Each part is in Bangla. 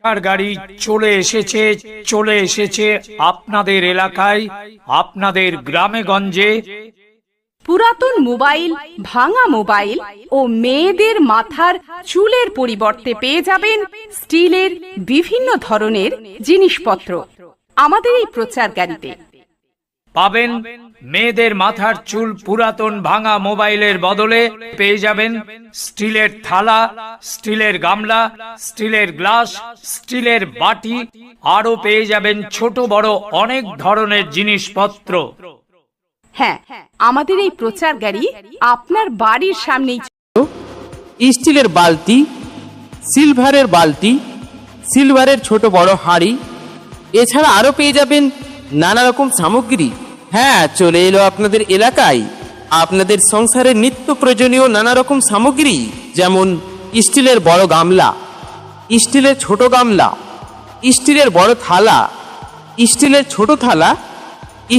আর গাড়ি চলে এসেছে আপনাদের এলাকায়, আপনাদের গ্রামে গঞ্জে। পুরাতন মোবাইল, ভাঙা মোবাইল ও মেয়েদের মাথার চুলের পরিবর্তে পেয়ে যাবেন স্টিলের বিভিন্ন ধরনের জিনিসপত্র আমাদের এই প্রচার গাড়িতে। পাবেন মেয়েদের মাথার চুল পুরাতন ভাঙা মোবাইলের বদলে পেয়ে যাবেন স্টিলের থালা, স্টিলের গামলা, স্টিলের গ্লাস, স্টিলের বাটি, আরো পেয়ে যাবেন ছোট বড় অনেক ধরনের জিনিসপত্র। হ্যাঁ, আমাদের এই প্রচার গাড়ি আপনার বাড়ির সামনেই। স্টিলের বালতি, সিলভারের বালতি, সিলভারের ছোট বড় হাঁড়ি, এছাড়া আরো পেয়ে যাবেন নানা রকম সামগ্রী। হ্যাঁ, চলে এলো আপনাদের এলাকায় আপনাদের সংসারের নিত্য প্রয়োজনীয় নানা রকম সামগ্রী, যেমন স্টিলের বড় গামলা, স্টিলের ছোট গামলা, স্টিলের বড় থালা, স্টিলের ছোট থালা,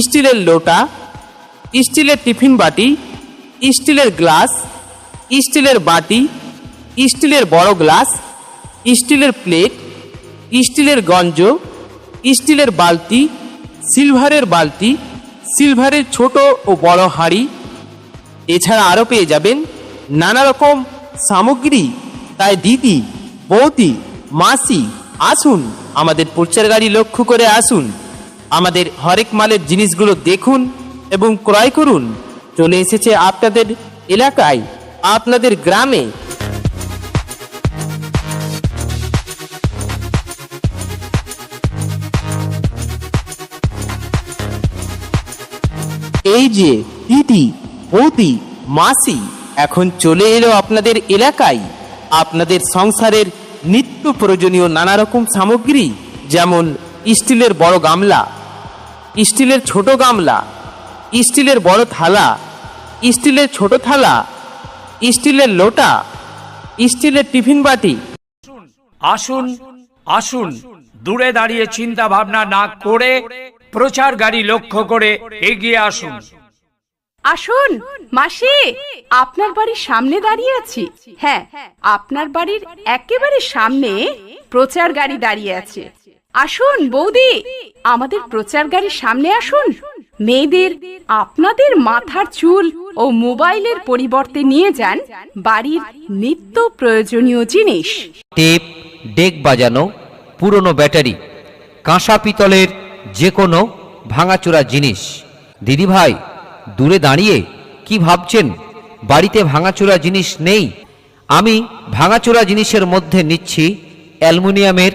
স্টিলের লোটা, স্টিলের টিফিন বাটি, স্টিলের গ্লাস, স্টিলের বাটি, স্টিলের বড় গ্লাস, স্টিলের প্লেট, স্টিলের গঞ্জ, স্টিলের বালতি, সিলভারের বালতি, সিলভারের ছোট ও বড় হাঁড়ি, এছাড়া আরও পেয়ে যাবেন নানা রকম সামগ্রী। তাই দিদি, বৌদি, মাসি, আসুন আমাদের প্রচার গাড়ি লক্ষ্য করে আসুন, আমাদের হরেক মালের জিনিসগুলো দেখুন এবং ক্রয় করুন। চলে এসেছে আপনাদের এলাকায়, আপনাদের গ্রামে। এই যে দিদি, বৌদি, মাসি এখন চলে এলো আপনাদের এলাকায় আপনাদের সংসারের নিত্য প্রয়োজনীয় নানা রকম সামগ্রী, যেমন স্টিলের বড় গামলা, স্টিলের ছোট গামলা, স্টিলের বড় থালা, স্টিলের ছোট থালা, স্টিলের লোটা, স্টিলের টিফিন বাটি। আসুন আসুন, দূরে দাঁড়িয়ে চিন্তা ভাবনা না করে প্রচার গাড়ি লক্ষ্য করে এগিয়ে আসুন। আসুন মাসি, আপনার বাড়ির সামনে দাঁড়িয়ে আছি। হ্যাঁ, আপনার বাড়ির একেবারে সামনে প্রচার গাড়ি দাঁড়িয়ে আছে। আসুন বৌদি, আমাদের প্রচার গাড়ির সামনে আসুন। মেয়েদের আপনাদের মাথার চুল ও মোবাইলের পরিবর্তে নিয়ে যান বাড়ির নিত্য প্রয়োজনীয় জিনিস। টেপ, ডেক বাজানো, পুরনো ব্যাটারি, কাঁসা পিতলের যে কোনো ভাঙাচোরা জিনিস। দিদিভাই, দূরে দাঁড়িয়ে কি ভাবছেন বাড়িতে ভাঙাচোরা জিনিস নেই? আমি ভাঙাচোরা জিনিসের মধ্যে নিচ্ছি অ্যালুমিনিয়ামের